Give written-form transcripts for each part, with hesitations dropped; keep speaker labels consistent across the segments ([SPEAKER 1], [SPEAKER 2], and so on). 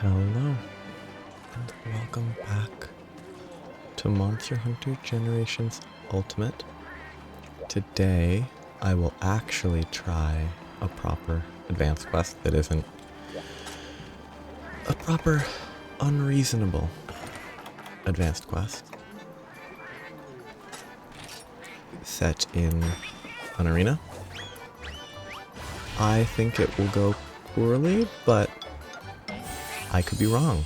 [SPEAKER 1] Hello, and welcome back to Monster Hunter Generations Ultimate. Today, I will actually try a proper advanced quest that isn't a proper, unreasonable advanced quest set in an arena. I think it will go poorly, but I could be wrong.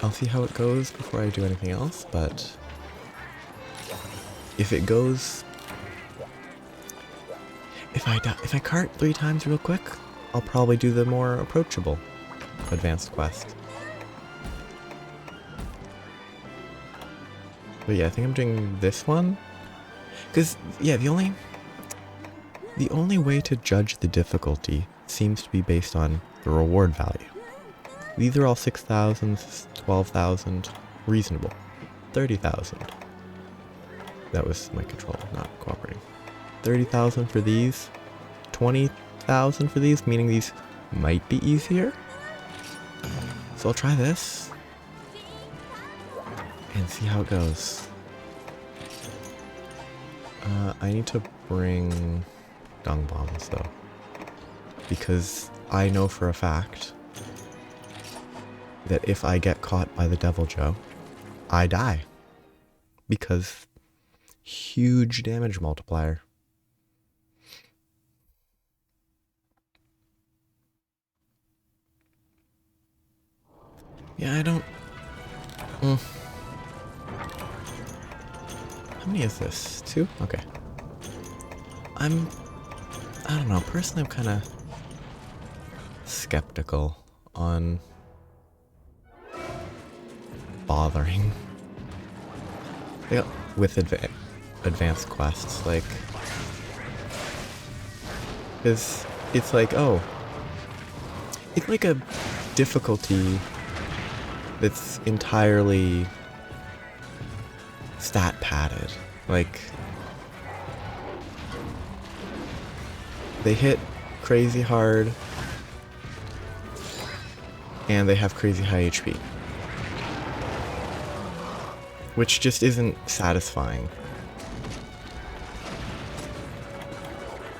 [SPEAKER 1] I'll see how it goes before I do anything else, but if it goes... If I cart 3 times real quick, I'll probably do the more approachable advanced quest. But yeah, I think I'm doing this one. Because, yeah, the only way to judge the difficulty seems to be based on the reward value. These are all 6,000, 12,000, reasonable. 30,000. That was my control not cooperating. 30,000 for these. 20,000 for these, meaning these might be easier. So I'll try this and see how it goes. I need to bring dung bombs though, because I know for a fact that if I get caught by the Devil Joe, I die. Because huge damage multiplier. Yeah, I don't... How many is this? 2? Okay. I don't know, personally I'm kind of skeptical on bothering with advanced quests, like, because it's like, oh, it's like a difficulty that's entirely stat padded. Like, they hit crazy hard and they have crazy high HP, which just isn't satisfying.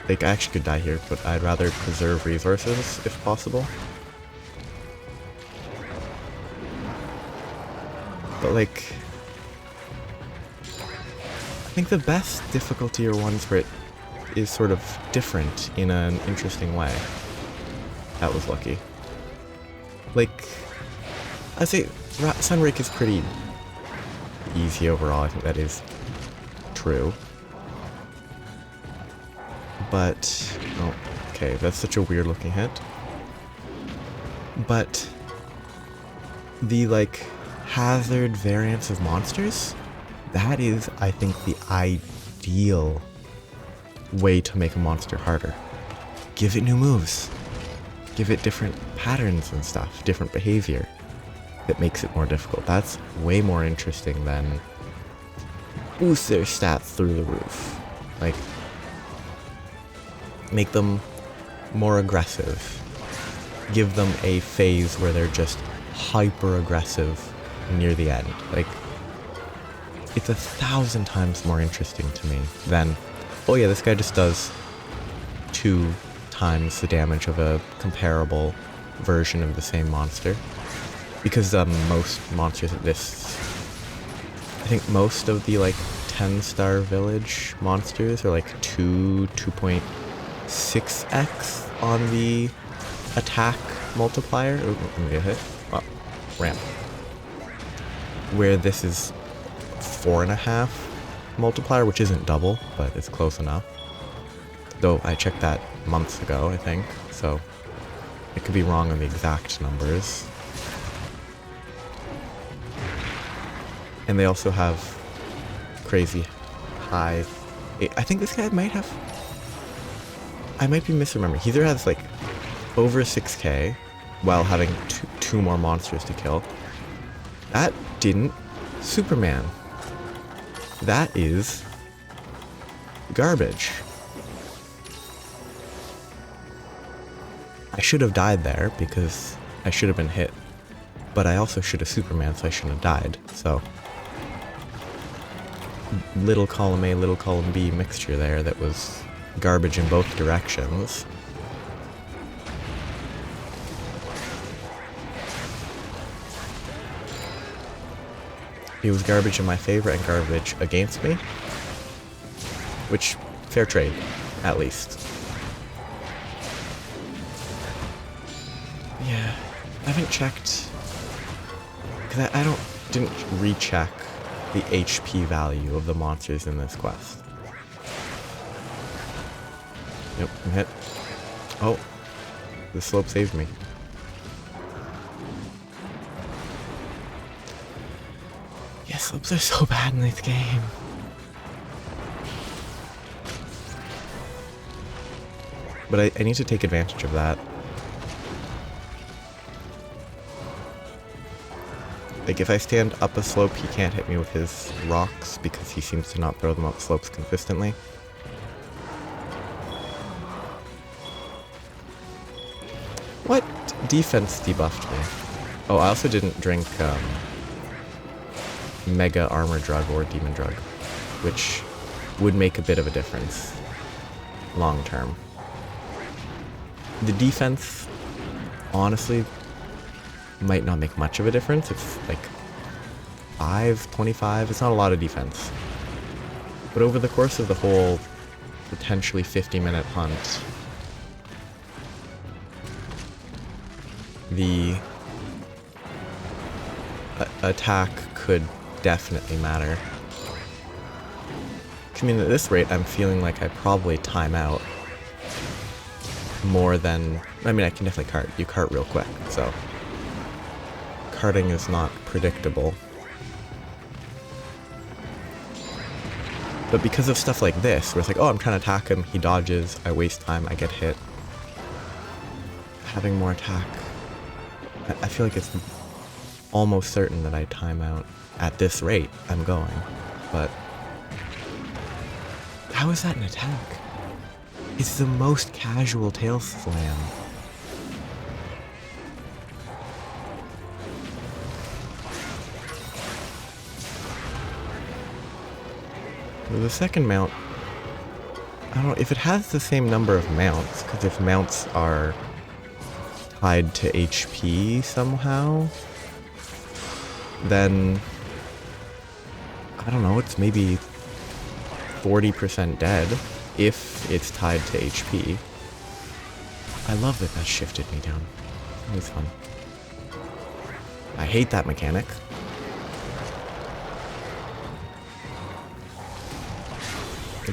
[SPEAKER 1] Like, I actually could die here, but I'd rather preserve resources if possible. But like, I think the best difficulty are ones where it is sort of different in an interesting way. That was lucky. Like, I'd say Sunbreak is pretty easy overall, I think that is true. But, oh, okay, that's such a weird looking hit. But the, like, hazard variants of monsters, that is, I think, the ideal way to make a monster harder. Give it new moves. Give it different patterns and stuff, different behavior that makes it more difficult. That's way more interesting than boost their stats through the roof. Like, make them more aggressive. Give them a phase where they're just hyper aggressive near the end. Like, it's 1,000 times more interesting to me than, oh yeah, this guy just does 2 times the damage of a comparable version of the same monster. Because most monsters at this, I think most of the like 10-star village monsters are like 2.6x on the attack multiplier. Ooh, let me get hit. Oh, ramp. Where this is 4.5 multiplier, which isn't double, but it's close enough. Though I checked that months ago, I think, so I could be wrong on the exact numbers. And they also have crazy high... I think this guy might have... I might be misremembering. He either has like over 6k while having two more monsters to kill. That didn't Superman. That is garbage. I should have died there because I should have been hit. But I also should have Superman, so I shouldn't have died. So, little column A, little column B mixture there that was garbage in both directions. It was garbage in my favor and garbage against me. Which, fair trade, at least. Yeah, I haven't checked, because I didn't recheck the HP value of the monsters in this quest. Yep, I'm hit. Oh, the slope saved me. Yeah, slopes are so bad in this game. But I need to take advantage of that. Like, if I stand up a slope, he can't hit me with his rocks because he seems to not throw them up slopes consistently. What defense debuffed me? Oh, I also didn't drink Mega Armor Drug or Demon Drug, which would make a bit of a difference long term. The defense, honestly, might not make much of a difference. It's like 5, 25, it's not a lot of defense. But over the course of the whole potentially 50-minute hunt, the attack could definitely matter. I mean, at this rate, I'm feeling like I probably time out more than... I mean, I can definitely cart. You cart real quick, so... Carting is not predictable. But because of stuff like this, where it's like, oh, I'm trying to attack him, he dodges, I waste time, I get hit. Having more attack... I feel like it's almost certain that I time out. At this rate, I'm going. But... how is that an attack? It's the most casual tail slam. The second mount, I don't know if it has the same number of mounts, because if mounts are tied to HP somehow, then I don't know, it's maybe 40% dead if it's tied to HP. I love that that shifted me down. It was fun. I hate that mechanic.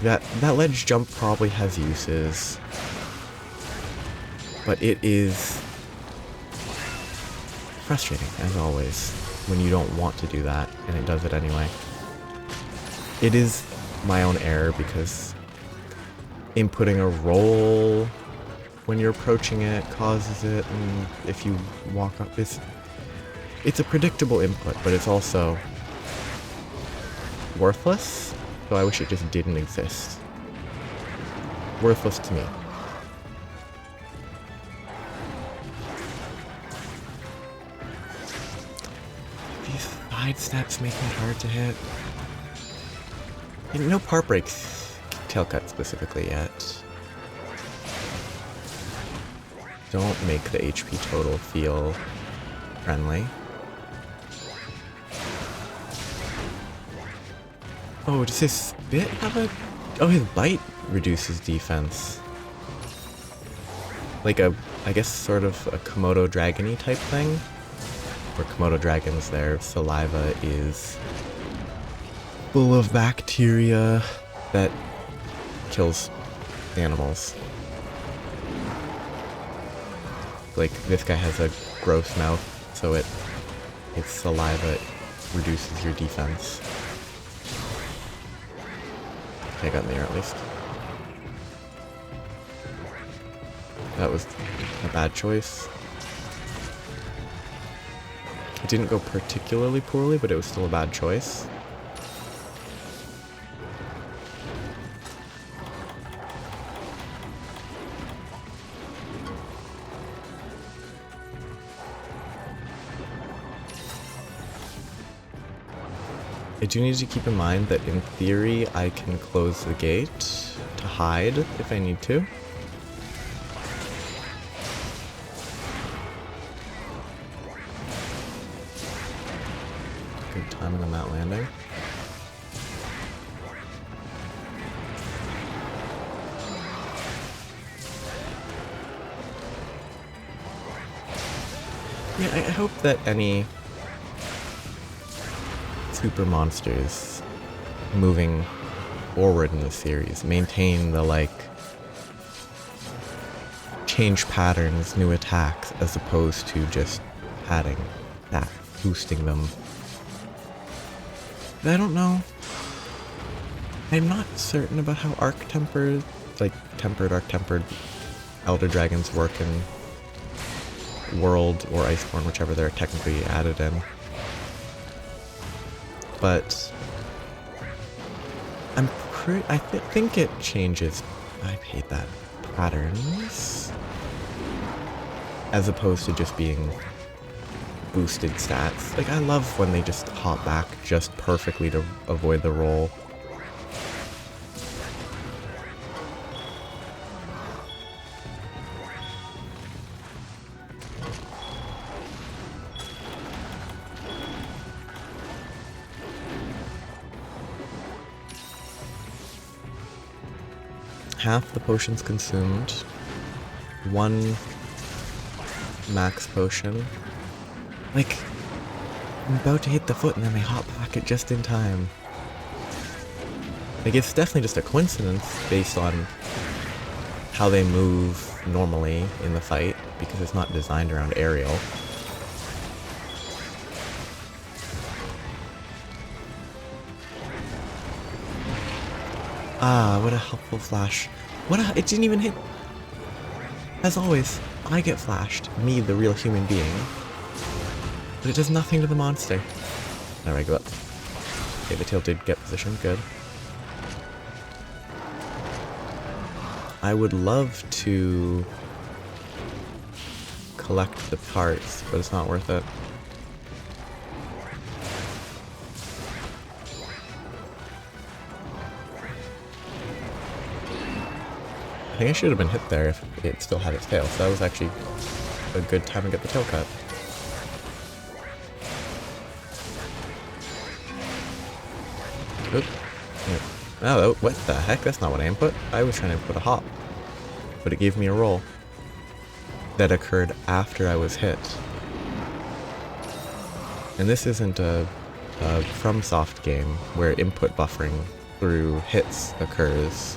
[SPEAKER 1] That ledge jump probably has uses, but it is frustrating, as always, when you don't want to do that, and it does it anyway. It is my own error, because inputting a roll when you're approaching it causes it, and if you walk up, it's a predictable input, but it's also worthless. So I wish it just didn't exist. Worthless to me. These side steps make it hard to hit. No part breaks tail cut specifically yet. Don't make the HP total feel friendly. Oh, does his spit have a... oh, his bite reduces defense. Like a, I guess, sort of a Komodo dragon-y type thing. For Komodo dragons, their saliva is full of bacteria that kills animals. Like, this guy has a gross mouth, so its saliva reduces your defense. I got in the air at least. That was a bad choice. It didn't go particularly poorly, but it was still a bad choice. I do need to keep in mind that in theory I can close the gate to hide if I need to. Good timing on that landing. Yeah, I hope that any super monsters moving forward in the series maintain the, like, change patterns, new attacks, as opposed to just adding that, boosting them. But I don't know. I'm not certain about how arc-tempered, like, tempered, arc-tempered Elder Dragons work in World or Iceborne, whichever they're technically added in. But I think it changes. I hate that, patterns, as opposed to just being boosted stats. Like, I love when they just hop back just perfectly to avoid the roll. Half the potions consumed. One max potion. Like, I'm about to hit the foot and then they hop back it just in time. Like, it's definitely just a coincidence based on how they move normally in the fight, because it's not designed around aerial. Ah, what a helpful flash. It didn't even hit. As always, I get flashed, me, the real human being. But it does nothing to the monster. There I go up. Okay, the tail did get positioned, good. I would love to collect the parts, but it's not worth it. I think I should have been hit there if it still had its tail, so that was actually a good time to get the tail cut. Oop. Oh, what the heck? That's not what I input. I was trying to put a hop, but it gave me a roll that occurred after I was hit. And this isn't a FromSoft game where input buffering through hits occurs.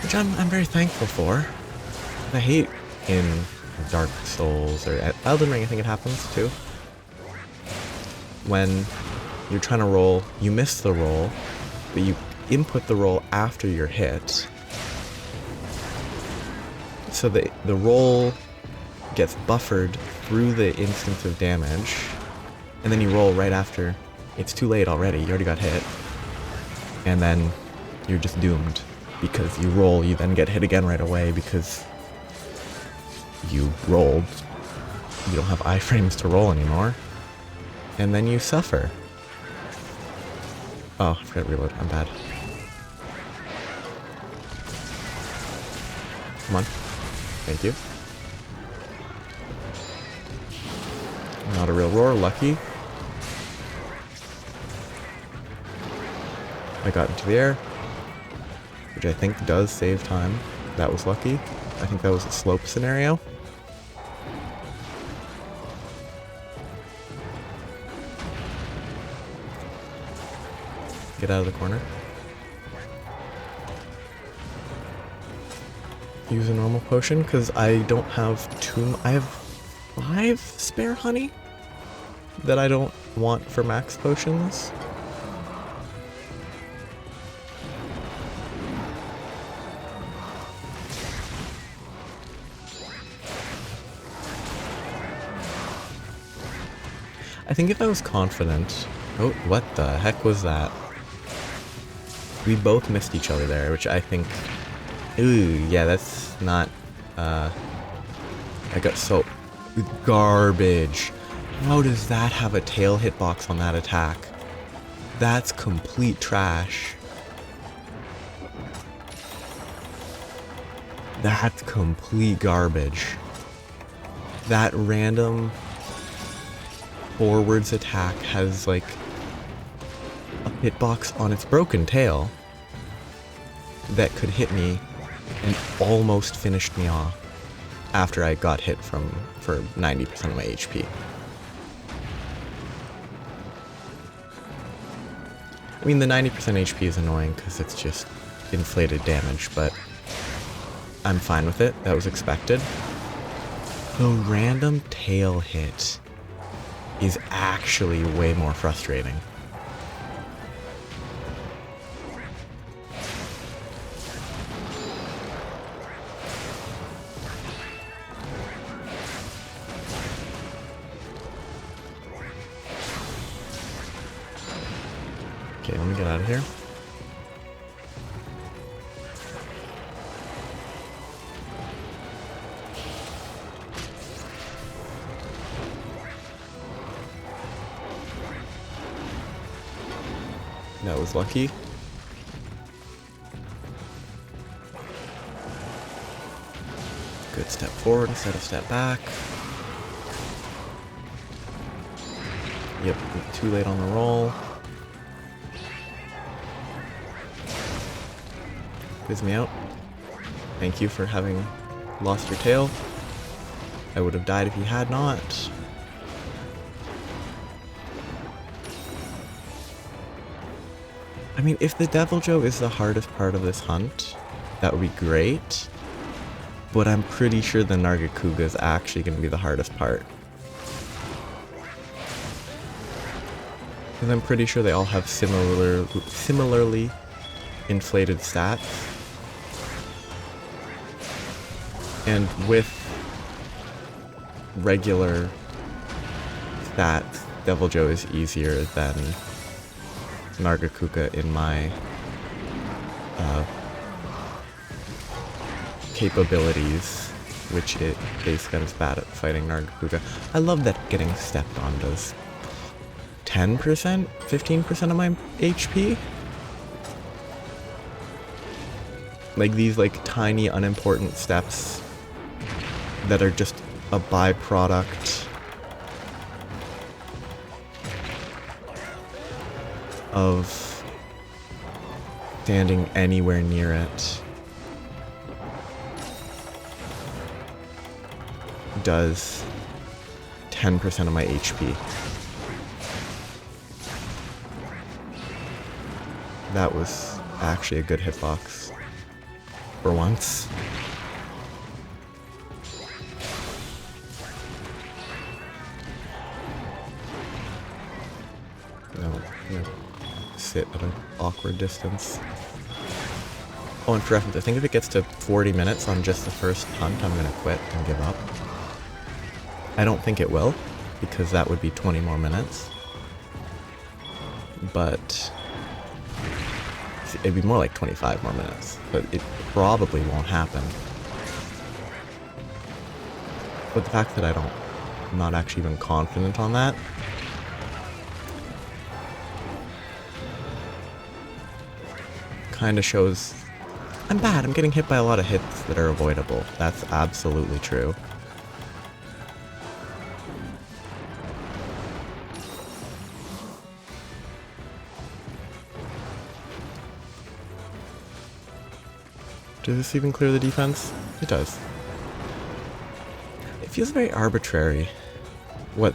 [SPEAKER 1] Which I'm very thankful for. I hate in Dark Souls or Elden Ring, I think it happens too. When you're trying to roll, you miss the roll, but you input the roll after you're hit. So the roll gets buffered through the instance of damage, and then you roll right after. It's too late already, you already got hit. And then you're just doomed. Because you roll, you then get hit again right away because you rolled. You don't have iframes to roll anymore. And then you suffer. Oh, I forgot to reload. I'm bad. Come on. Thank you. Not a real roar, lucky. I got into the air, which I think does save time. That was lucky. I think that was a slope scenario. Get out of the corner. Use a normal potion, because I don't have I have 5 spare honey that I don't want for max potions. I think if I was confident... Oh, what the heck was that? We both missed each other there, which I think Ooh, yeah, that's not, I got so garbage. How does that have a tail hitbox on that attack? That's complete trash. That's complete garbage. That random forwards attack has like a hitbox on its broken tail that could hit me and almost finished me off after I got hit for 90% of my HP. I mean, the 90% HP is annoying because it's just inflated damage, but I'm fine with it. That was expected. The random tail hit is actually way more frustrating. Okay, let me get out of here. That was lucky. Good step forward instead of step back. Yep, too late on the roll. Quiz me out. Thank you for having lost your tail. I would have died if you had not. I mean, if the Devil Joe is the hardest part of this hunt, that would be great. But I'm pretty sure the Nargacuga is actually going to be the hardest part. Because I'm pretty sure they all have similarly inflated stats. And with regular stats, Devil Joe is easier than Nargacuga in my capabilities, which it basically is bad at fighting Nargacuga. I love that getting stepped on does 10%, 15% of my HP. Like these like tiny unimportant steps that are just a byproduct of standing anywhere near it does 10% of my HP. That was actually a good hitbox for once. No, sit at an awkward distance. Oh, and for reference, I think if it gets to 40 minutes on just the first hunt, I'm gonna quit and give up. I don't think it will, because that would be 20 more minutes. But it'd be more like 25 more minutes, but it probably won't happen. But the fact that I'm not actually even confident on that, kind of shows I'm bad. I'm getting hit by a lot of hits that are avoidable. That's absolutely true. Does this even clear the defense? It does. It feels very arbitrary what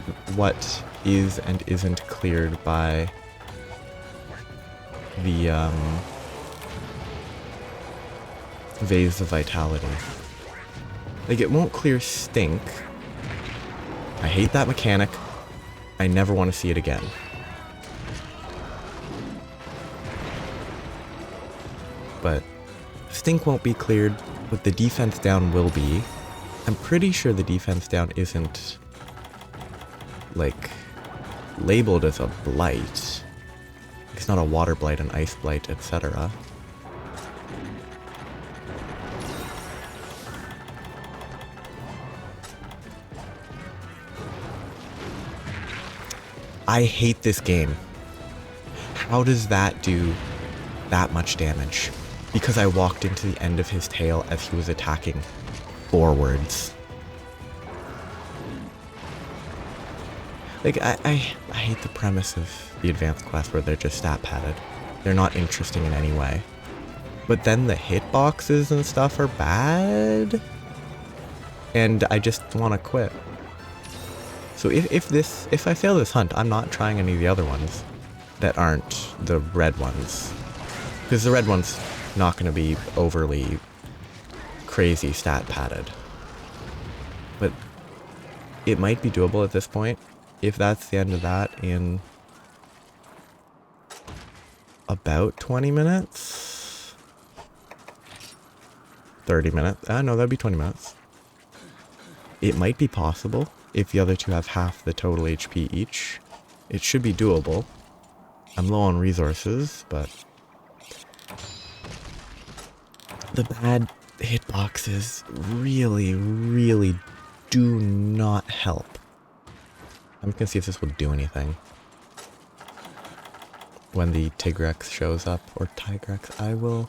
[SPEAKER 1] is and isn't cleared by the Vase of Vitality. Like, it won't clear Stink. I hate that mechanic. I never want to see it again. But Stink won't be cleared, but the defense down will be. I'm pretty sure the defense down isn't, like, labeled as a blight. It's not a water blight, an ice blight, etc. I hate this game. How does that do that much damage? Because I walked into the end of his tail as he was attacking forwards. Like, I hate the premise of the advanced quest where they're just stat padded. They're not interesting in any way. But then the hitboxes and stuff are bad. And I just want to quit. So if I fail this hunt, I'm not trying any of the other ones that aren't the red ones. Because the red one's not going to be overly crazy stat padded. But it might be doable at this point. If that's the end of that in about 20 minutes. 30 minutes. No, that'd be 20 minutes. It might be possible if the other two have half the total HP each. It should be doable. I'm low on resources, but the bad hitboxes really, really do not help. I'm just gonna see if this will do anything when the Tigrex shows up, or Tigrex.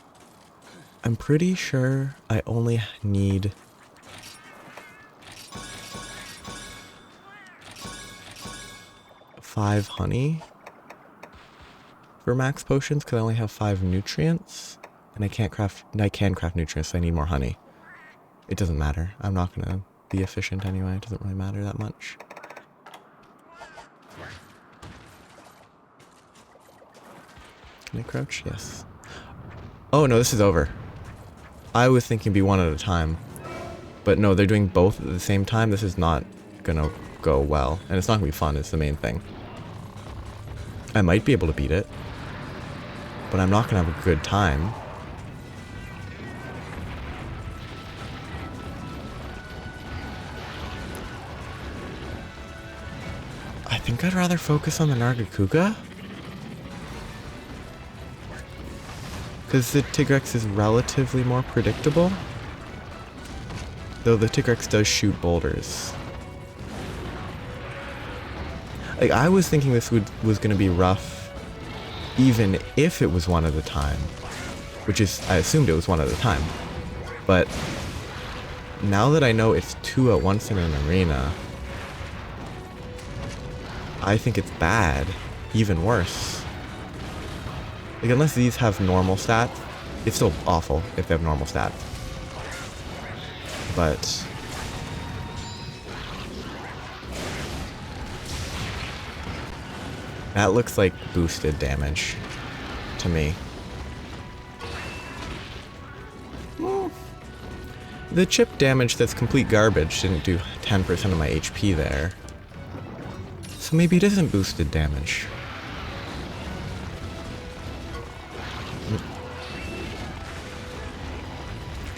[SPEAKER 1] I'm pretty sure I only need 5 honey for max potions, because I only have 5 nutrients, and I can craft nutrients, so I need more honey. It doesn't matter. I'm not gonna be efficient anyway. It doesn't really matter that much. Can I crouch? Yes. Oh no, this is over. I was thinking be one at a time. But no, they're doing both at the same time. This is not gonna go well. And it's not gonna be fun, is the main thing. I might be able to beat it. But I'm not gonna have a good time. I think I'd rather focus on the Nargacuga. Because the Tigrex is relatively more predictable. Though the Tigrex does shoot boulders. Like, I was thinking this was going to be rough even if it was one at a time. Which is, I assumed it was one at a time. But now that I know it's 2 at once in an arena, I think it's bad. Even worse. Like, unless these have normal stats, it's still awful if they have normal stats. But that looks like boosted damage to me. Well, the chip damage that's complete garbage didn't do 10% of my HP there. So maybe it isn't boosted damage.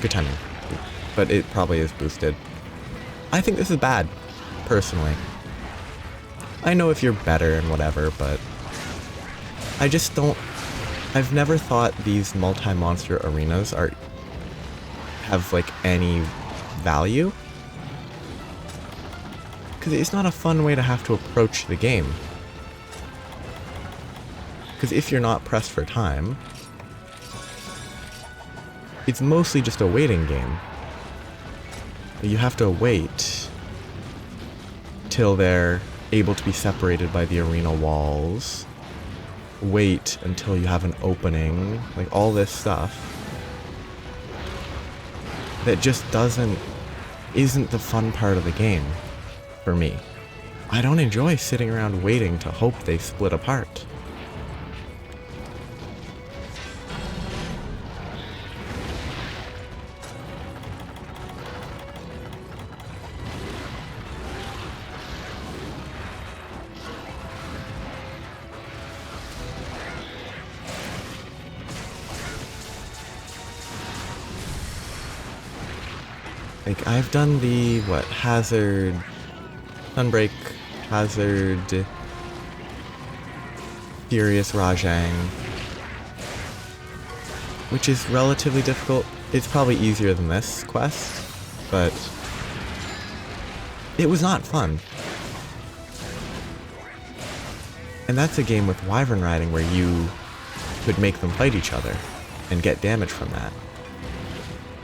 [SPEAKER 1] Good timing. But it probably is boosted. I think this is bad, personally. I know if you're better and whatever, but I just don't... I've never thought these multi-monster arenas have, like, any value. Because it's not a fun way to have to approach the game. Because if you're not pressed for time, it's mostly just a waiting game. You have to wait till they're able to be separated by the arena walls. Wait until you have an opening. Like, all this stuff that just isn't the fun part of the game for me. I don't enjoy sitting around waiting to hope they split apart. Like, I've done the, Hazard, Sunbreak, Hazard, Furious Rajang, which is relatively difficult. It's probably easier than this quest, but it was not fun. And that's a game with wyvern riding where you could make them fight each other and get damage from that.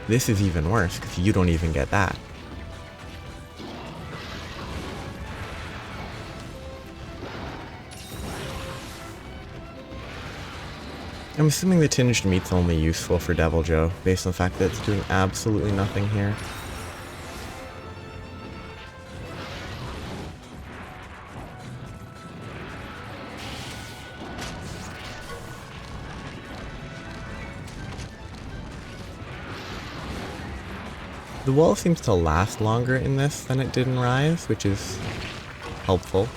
[SPEAKER 1] This is even worse because you don't even get that. I'm assuming the tinged meat's only useful for Devil Joe, based on the fact that it's doing absolutely nothing here. The wall seems to last longer in this than it did in Rise, which is helpful.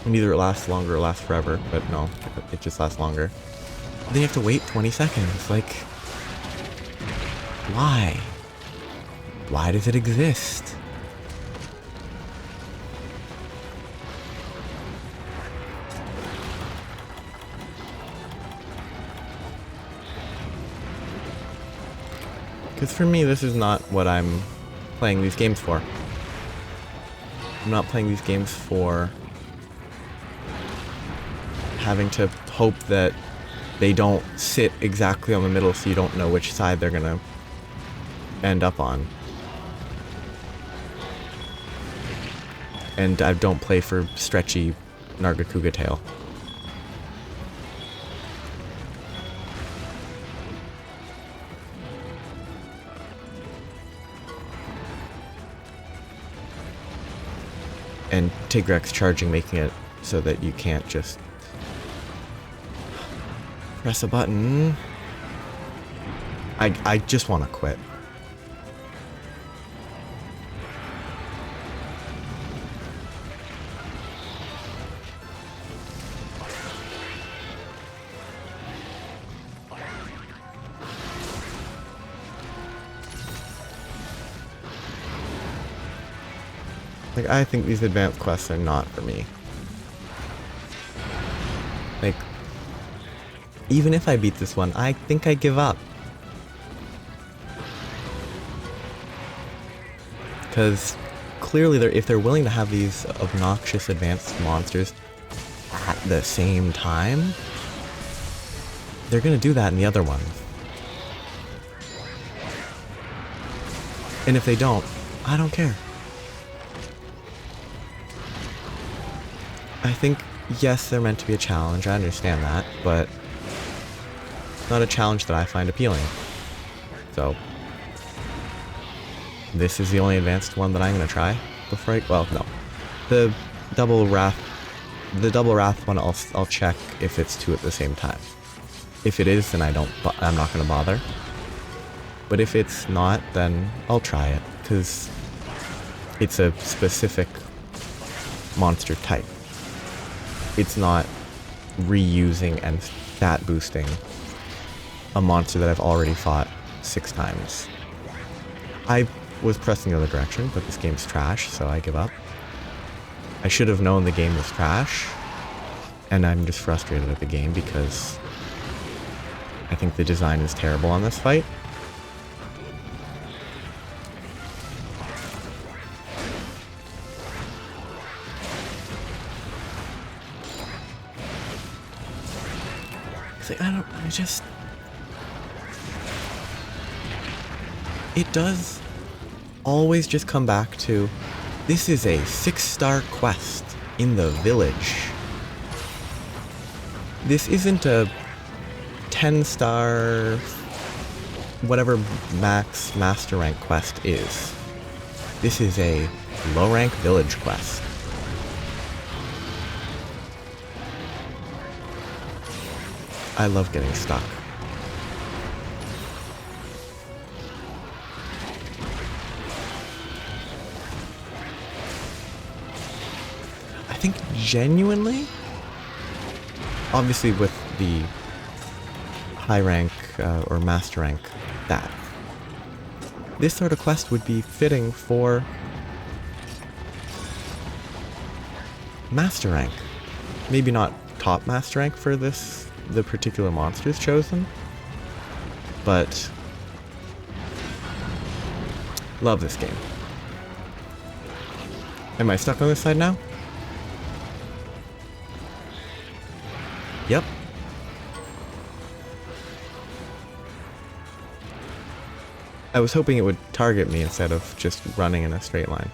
[SPEAKER 1] And either it lasts longer or lasts forever, but no, it just lasts longer. Then you have to wait 20 seconds, like... why? Why does it exist? Because for me, this is not what I'm playing these games for. I'm not playing these games for having to hope that they don't sit exactly on the middle so you don't know which side they're gonna end up on. And I don't play for stretchy Nargacuga tail. And Tigrex charging, making it so that you can't just press a button. I just want to quit. Like, I think these advanced quests are not for me. Like, even if I beat this one, I think I give up. Because clearly, if they're willing to have these obnoxious advanced monsters at the same time, they're gonna do that in the other ones. And if they don't, I don't care. I think, yes, they're meant to be a challenge, I understand that, but not a challenge that I find appealing. So, this is the only advanced one that I'm gonna try before I, well, no. The double wrath one, I'll check if it's two at the same time. If it is, then I'm not gonna bother. But if it's not, then I'll try it, because it's a specific monster type. It's not reusing and stat boosting a monster that I've already fought 6 times. I was pressing the other direction, but this game's trash, so I give up. I should have known the game was trash, and I'm just frustrated at the game because I think the design is terrible on this fight. It does always just come back to, this is a 6-star quest in the village. This isn't a 10-star, whatever max master rank quest is. This is a low rank village quest. I love getting stuck. I think genuinely, obviously with the high rank or master rank, that this sort of quest would be fitting for master rank. Maybe not top master rank for the particular monsters chosen, but love this game. Am I stuck on this side now? Yep. I was hoping it would target me instead of just running in a straight line.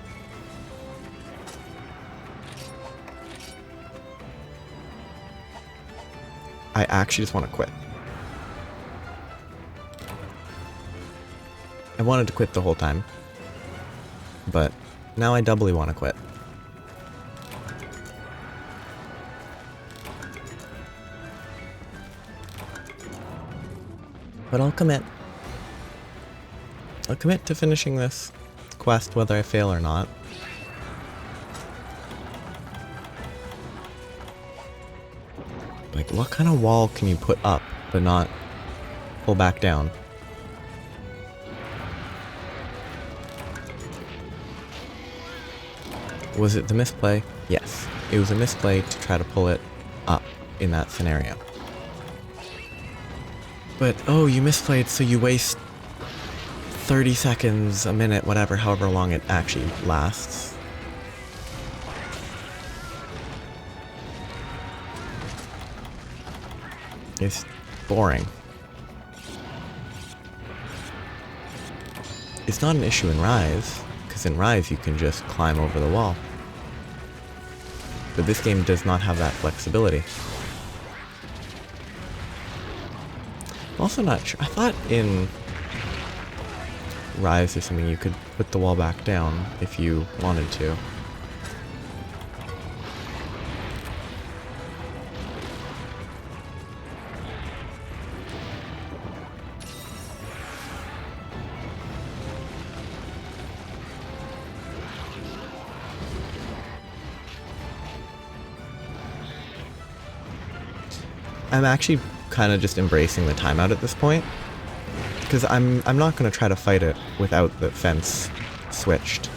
[SPEAKER 1] I actually just want to quit. I wanted to quit the whole time, but now I doubly want to quit. But I'll commit. I'll commit to finishing this quest whether I fail or not. Like, what kind of wall can you put up but not pull back down? Was it the misplay? Yes. It was a misplay to try to pull it up in that scenario. But, oh, you misplayed, so you waste 30 seconds, a minute, whatever, however long it actually lasts. It's boring. It's not an issue in Rise, because in Rise you can just climb over the wall. But this game does not have that flexibility. I'm also not sure. I thought in Rise or something you could put the wall back down if you wanted to. I'm actually kind of just embracing the timeout at this point, because I'm not going to try to fight it without the fence switched.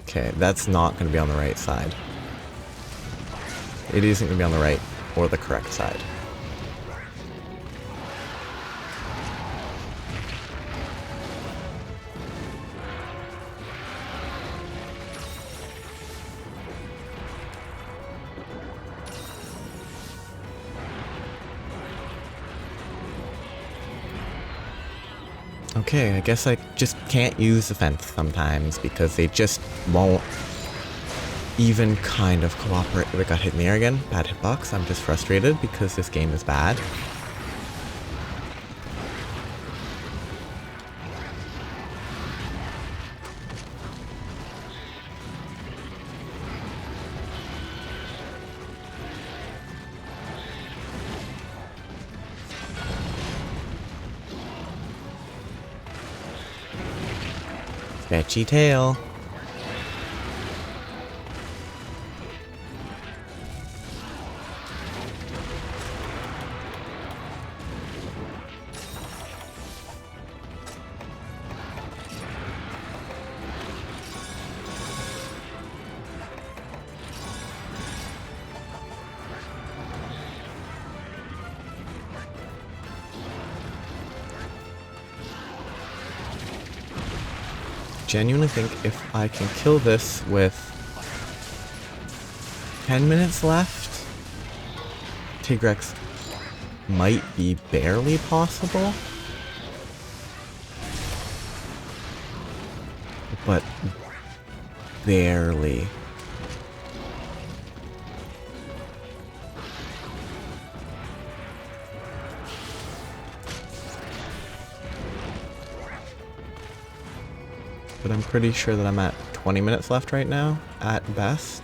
[SPEAKER 1] Okay, that's not going to be on the right side. It isn't going to be on the right or the correct side. Okay, I guess I just can't use the fence sometimes because they just won't even kind of cooperate. I got hit in the air again. Bad hitbox. I'm just frustrated because this game is bad. Sketchy tail. Genuinely think if I can kill this with 10 minutes left, Tigrex might be barely possible. But barely. But I'm pretty sure that I'm at 20 minutes left right now, at best.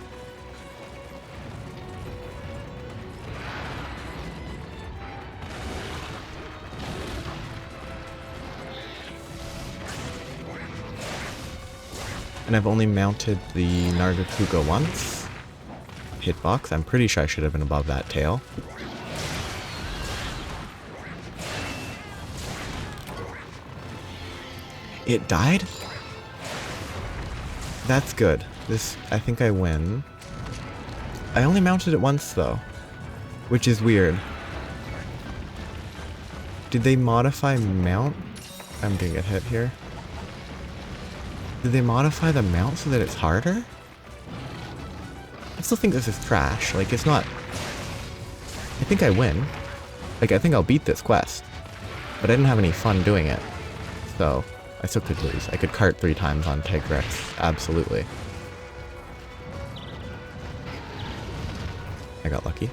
[SPEAKER 1] And I've only mounted the Nargacuga once. Hitbox, I'm pretty sure I should have been above that tail. It died? That's good. This, I think I win. I only mounted it once though, which is weird. Did they modify mount? I'm gonna get hit here. Did they modify the mount so that it's harder? I still think this is trash. Like, it's not... I think I win. Like, I think I'll beat this quest. But I didn't have any fun doing it. So, I still could lose. I could cart 3 times on Tigrex. Absolutely. I got lucky.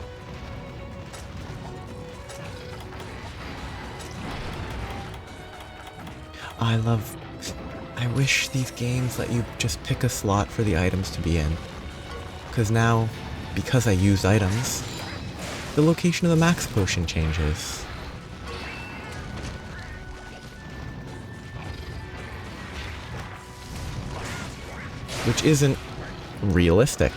[SPEAKER 1] I wish these games let you just pick a slot for the items to be in. Because now, because I used items, the location of the max potion changes. Which isn't realistic.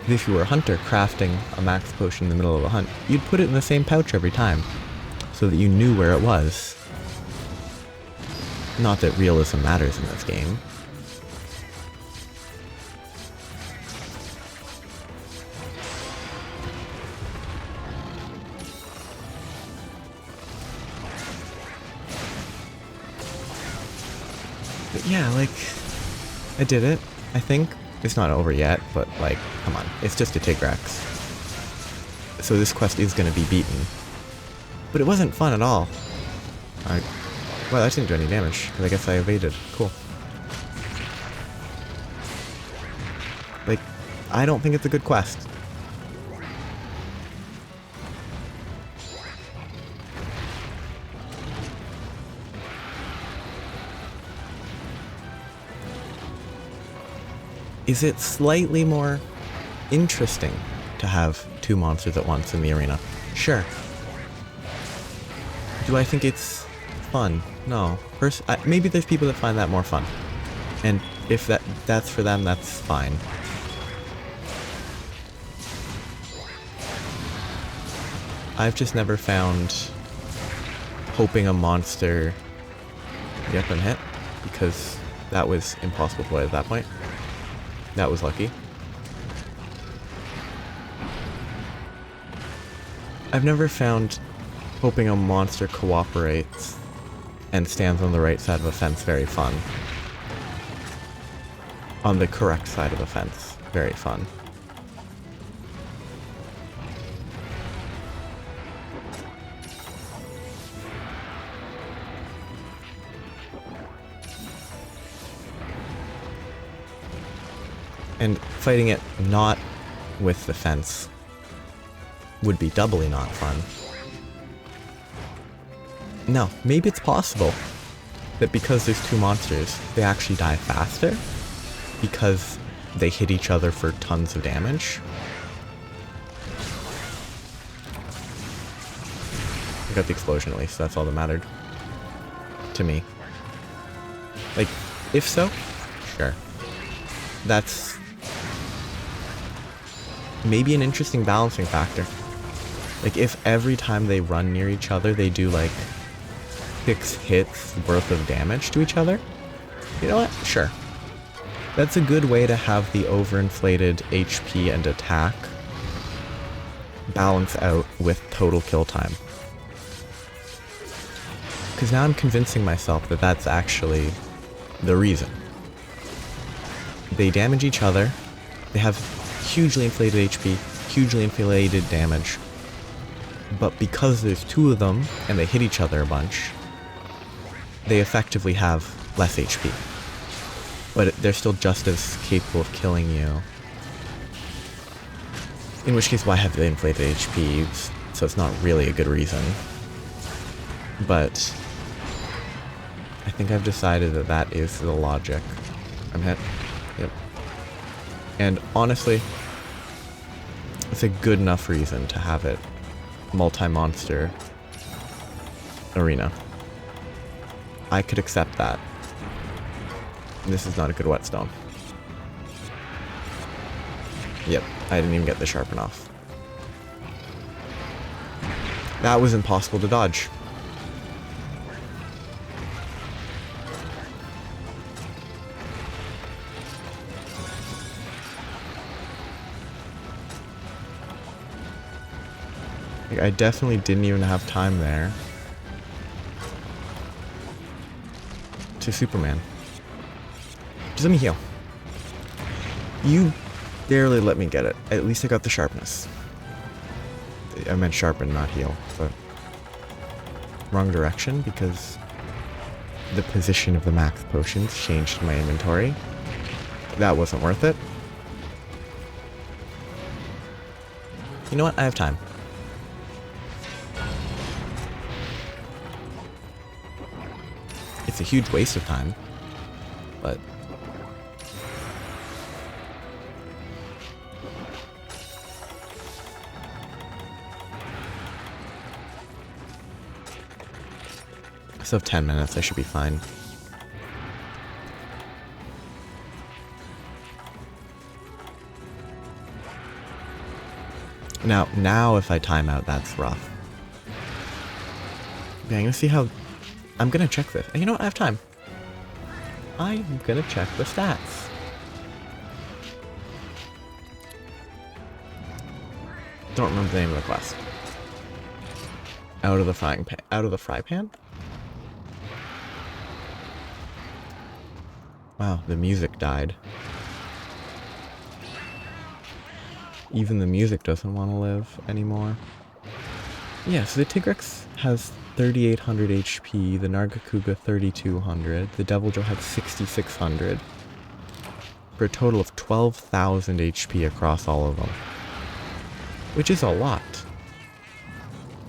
[SPEAKER 1] If you were a hunter crafting a max potion in the middle of a hunt, you'd put it in the same pouch every time, so that you knew where it was. Not that realism matters in this game. But yeah, like, I did it, I think. It's not over yet, but like, come on, it's just a Tigrex. So this quest is gonna be beaten. But it wasn't fun at all. Well, that didn't do any damage, because I guess I evaded. Cool. Like, I don't think it's a good quest. Is it slightly more interesting to have 2 monsters at once in the arena? Sure. Do I think it's fun? No. Maybe there's people that find that more fun. And if that's for them, that's fine. I've just never found hoping a monster... Yep, I'm hit. Because that was impossible to play at that point. That was lucky. I've never found hoping a monster cooperates and stands on the right side of a fence very fun. On the correct side of the fence. Very fun. And fighting it not with the fence would be doubly not fun. No, maybe it's possible that because there's 2 monsters, they actually die faster because they hit each other for tons of damage. I got the explosion at least, that's all that mattered. To me. Like, if so, sure. That's maybe an interesting balancing factor. Like, if every time they run near each other, they do like 6 hits worth of damage to each other, you know what? Sure. That's a good way to have the overinflated HP and attack balance out with total kill time. Because now I'm convincing myself that that's actually the reason. They damage each other, they have hugely inflated HP, hugely inflated damage, but because there's 2 of them and they hit each other a bunch, they effectively have less HP. But they're still just as capable of killing you. In which case, why have the inflated HP? So it's not really a good reason. But I think I've decided that that is the logic. I'm hit. Yep. And honestly, it's a good enough reason to have it multi-monster arena. I could accept that. This is not a good whetstone. Yep, I didn't even get the sharpen off. That was impossible to dodge. Like, I definitely didn't even have time there. to Superman. Just let me heal. You barely let me get it. At least I got the sharpness. I meant sharpen, not heal, but wrong direction because the position of the max potions changed my inventory. That wasn't worth it. You know what? I have time. It's a huge waste of time, but I still have 10 minutes. I should be fine. Now if I time out, that's rough. Okay, I'm gonna see how... I'm gonna check this. You know what? I have time. I'm gonna check the stats. Don't remember the name of the quest. Out of the frying pan. Out of the fry pan? Wow, the music died. Even the music doesn't want to live anymore. Yeah, so the Tigrex has 3,800 HP, the Nargacuga 3,200, the Deviljho had 6,600, for a total of 12,000 HP across all of them. Which is a lot.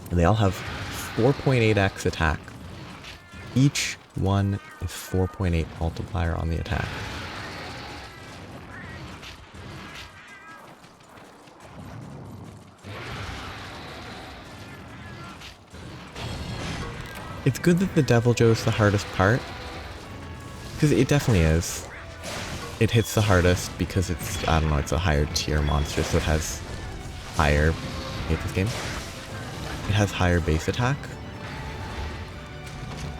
[SPEAKER 1] And they all have 4.8x attack. Each one is 4.8 multiplier on the attack. It's good that the Deviljho is the hardest part, because it definitely is. It hits the hardest because it's, I don't know, it's a higher tier monster, so it has higher, I hate this game, it has higher base attack,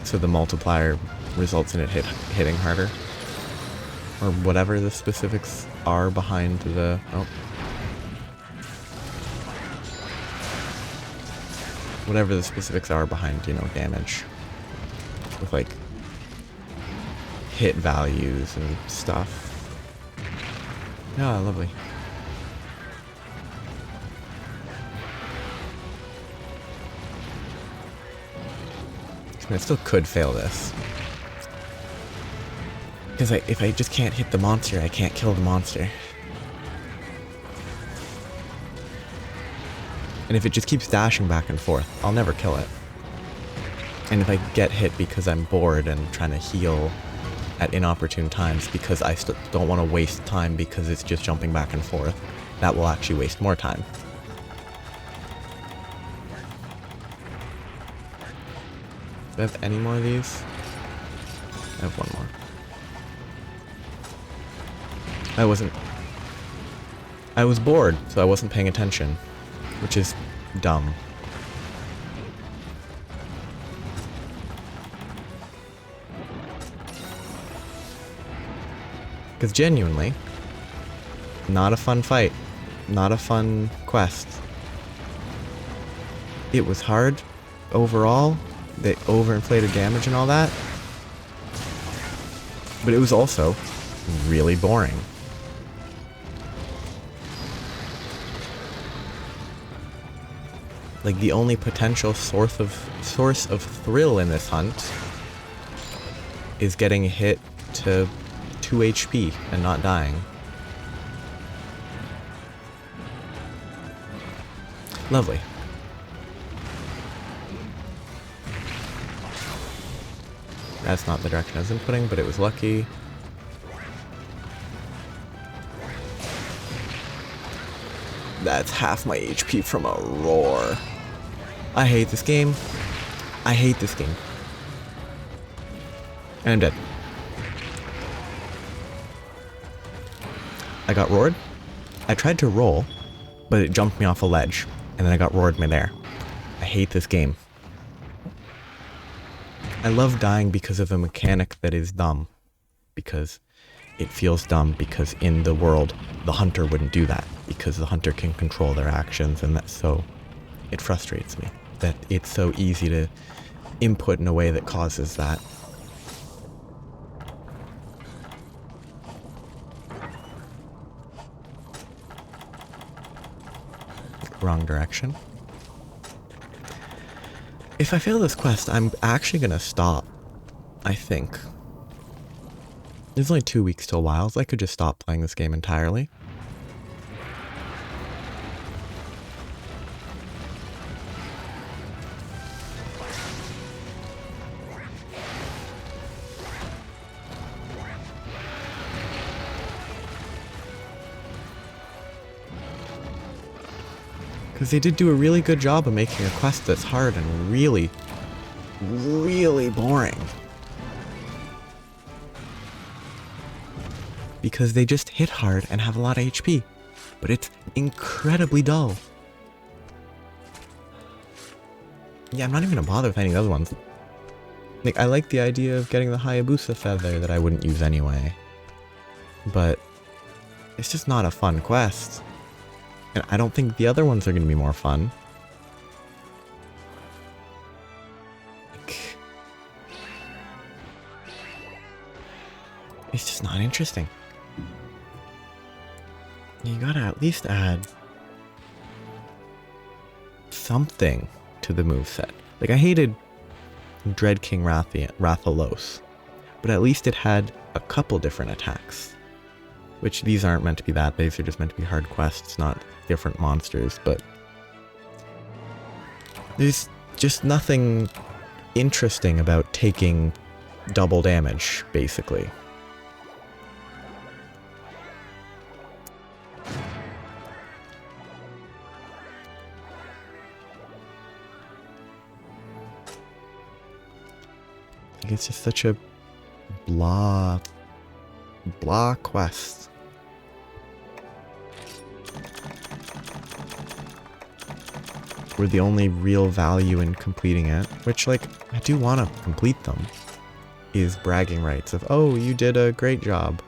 [SPEAKER 1] so the multiplier results in it hitting harder, or whatever the specifics are behind the, whatever the specifics are behind, you know, damage. With, like, hit values and stuff. Yeah, lovely. I mean, I still could fail this. Because if I just can't hit the monster, I can't kill the monster. And if it just keeps dashing back and forth, I'll never kill it. And if I get hit because I'm bored and trying to heal at inopportune times because I don't want to waste time because it's just jumping back and forth, that will actually waste more time. Do I have any more of these? I have one more. I was bored, so I wasn't paying attention. Which is dumb. Because genuinely, not a fun fight. Not a fun quest. It was hard overall. The overinflated damage and all that. But it was also really boring. Like, the only potential source of thrill in this hunt is getting hit to 2 HP and not dying. Lovely. That's not the direction I was inputting, but it was lucky. That's half my HP from a roar. I hate this game. I hate this game. And I'm dead. I got roared. I tried to roll, but it jumped me off a ledge, and then I got roared midair. I hate this game. I love dying because of a mechanic that is dumb. Because it feels dumb, because in the world, the hunter wouldn't do that. Because the hunter can control their actions, and that's so... It frustrates me that it's so easy to input in a way that causes that. wrong direction. If I fail this quest, I'm actually gonna stop, I think. There's only 2 weeks till Wilds. I could just stop playing this game entirely. Because they did do a really good job of making a quest that's hard and really, really boring. Because they just hit hard and have a lot of HP. But it's incredibly dull. Yeah, I'm not even gonna bother with any of the other ones. Like, I like the idea of getting the Hayabusa Feather that I wouldn't use anyway. But it's just not a fun quest. And I don't think the other ones are going to be more fun. Like, it's just not interesting. You gotta at least add something to the moveset. Like, I hated Dread King Rathalos, but at least it had a couple different attacks. Which these aren't meant to be that, these are just meant to be hard quests, not different monsters, but there's just nothing interesting about taking double damage, basically. It's just such a blah quest. Where the only real value in completing it, which, like, I do want to complete them, is bragging rights of, oh, you did a great job.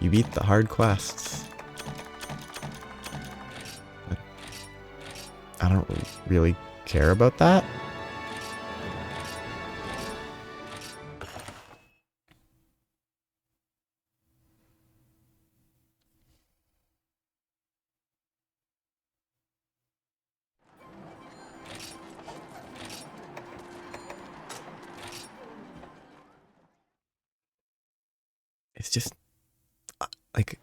[SPEAKER 1] You beat the hard quests. But I don't really care about that. It's just, like,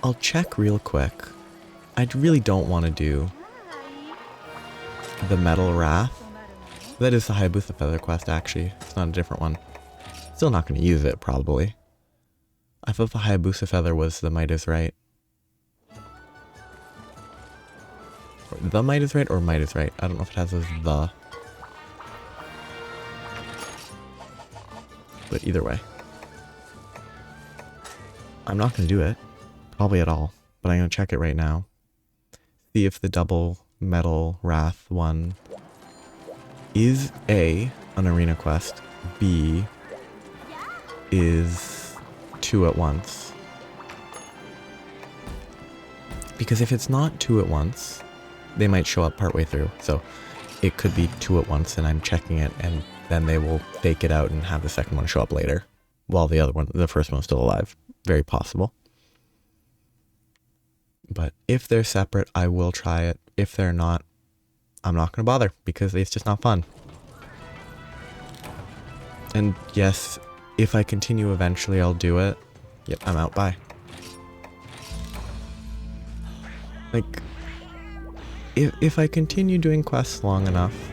[SPEAKER 1] I'll check real quick. I really don't want to do the Metal Wrath. That is the Hayabusa Feather quest, actually. It's not a different one. Still not going to use it, probably. I thought the Hayabusa Feather was the Might is Right. The Might is Right or Might is Right? I don't know if it has as the. But either way. I'm not going to do it. Probably at all. But I'm going to check it right now. See if the double Metal Wrath one is A, an arena quest, B, is 2 at once. Because if it's not 2 at once, they might show up partway through. So it could be 2 at once and I'm checking it and then they will fake it out and have the second one show up later. While the first one's still alive. Very possible. But if they're separate, I will try it. If they're not, I'm not going to bother because it's just not fun. And yes, if I continue eventually, I'll do it. Yep, I'm out. Bye. Like, if I continue doing quests long enough,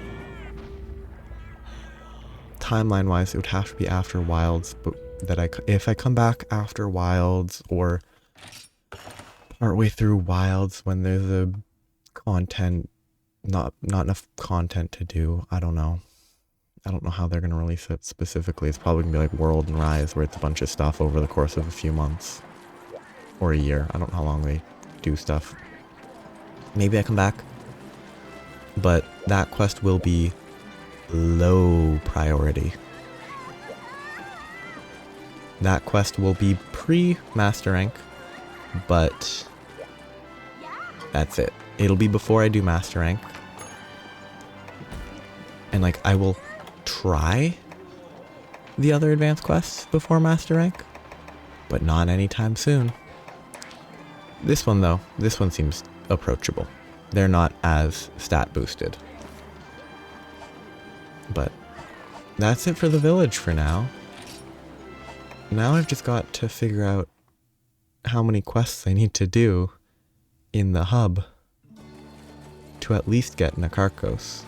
[SPEAKER 1] timeline-wise, it would have to be after Wilds, but if I come back after Wilds or partway through Wilds when there's a not enough content to do, I don't know. I don't know how they're going to release it specifically. It's probably going to be like World and Rise, where it's a bunch of stuff over the course of a few months. Or a year. I don't know how long they do stuff. Maybe I come back. But that quest will be low priority. That quest will be pre-Master Rank, but that's it. It'll be before I do Master Rank. And, like, I will try the other advanced quests before Master Rank, but not anytime soon. This one though, this one seems approachable. They're not as stat boosted. But that's it for the village for now. Now I've just got to figure out how many quests I need to do in the hub to at least get Nakarkos.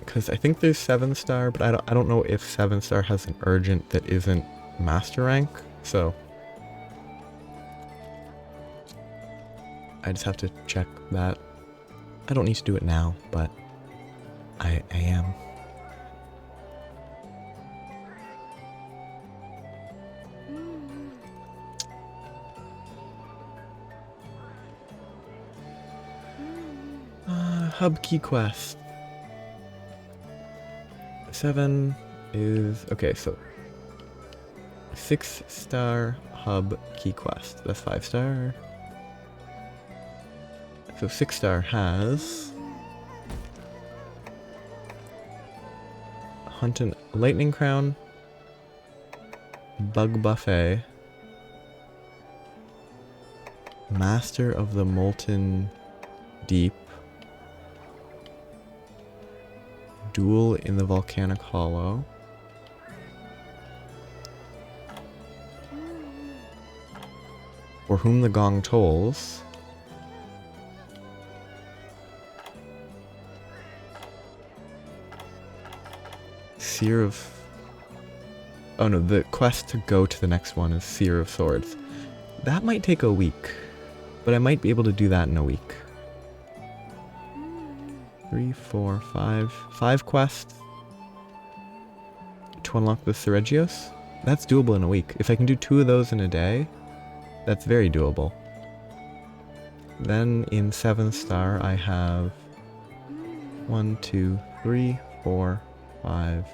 [SPEAKER 1] Because I think there's 7-star, but I don't know if 7-star has an urgent that isn't master rank, so I just have to check that. I don't need to do it now, but I am. Hub key quest. 7 is... okay, so 6-star hub key quest. That's 5-star. So 6-star has... Hunt and Lightning Crown, Bug Buffet, Master of the Molten Deep, Duel in the Volcanic Hollow, For Whom the Gong Tolls, Seer of... oh no, the quest to go to the next one is Seer of Swords. That might take a week, but I might be able to do that in a week. 3, 4, 5. 5 quests to unlock the Ceregios. That's doable in a week. If I can do 2 of those in a day, that's very doable. Then in 7-star I have 1, 2, 3, 4, 5,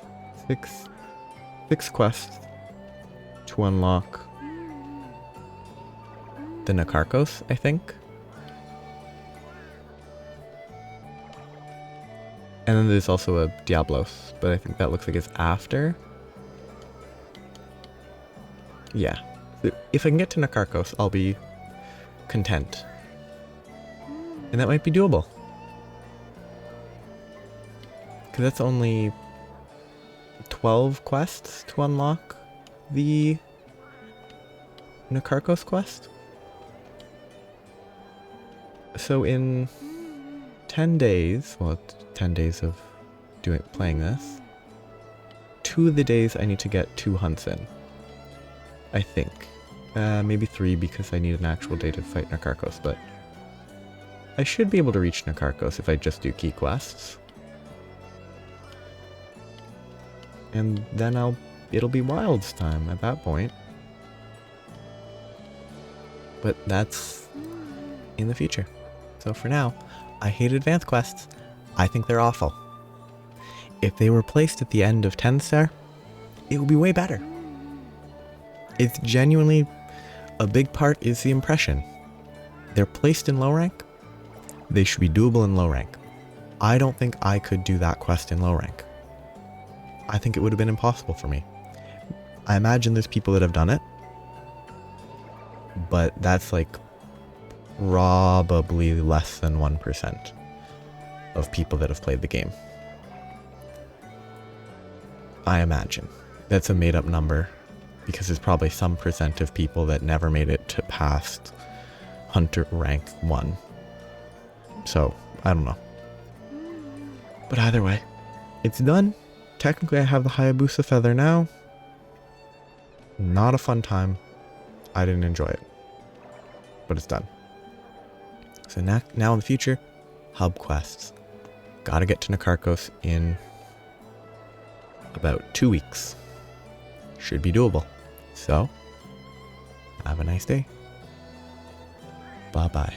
[SPEAKER 1] 6 quests to unlock the Nakarkos, I think. And then there's also a Diablos, but I think that looks like it's after. Yeah. If I can get to Nakarkos, I'll be content. And that might be doable. Because that's only 12 quests to unlock the Nakarkos quest. So in 10 days, well, 10 days of playing this, 2 of the days I need to get 2 hunts in. I think. Maybe 3 because I need an actual day to fight Nakarkos, but I should be able to reach Nakarkos if I just do key quests. And then it'll be Wilds time at that point. But that's in the future. So for now, I hate advanced quests. I think they're awful. If they were placed at the end of 10-star, it would be way better. It's genuinely, a big part is the impression. They're placed in low rank, they should be doable in low rank. I don't think I could do that quest in low rank. I think it would have been impossible for me. I imagine there's people that have done it, but that's like probably less than 1% of people that have played the game. I imagine. That's a made up number because there's probably some percent of people that never made it to past Hunter rank 1. So, I don't know. But either way, it's done. Technically I have the Hayabusa Feather now. Not a fun time. I didn't enjoy it. But it's done. So now in the future, hub quests. Gotta get to Nakarkos in about 2 weeks. Should be doable. So, have a nice day. Bye-bye.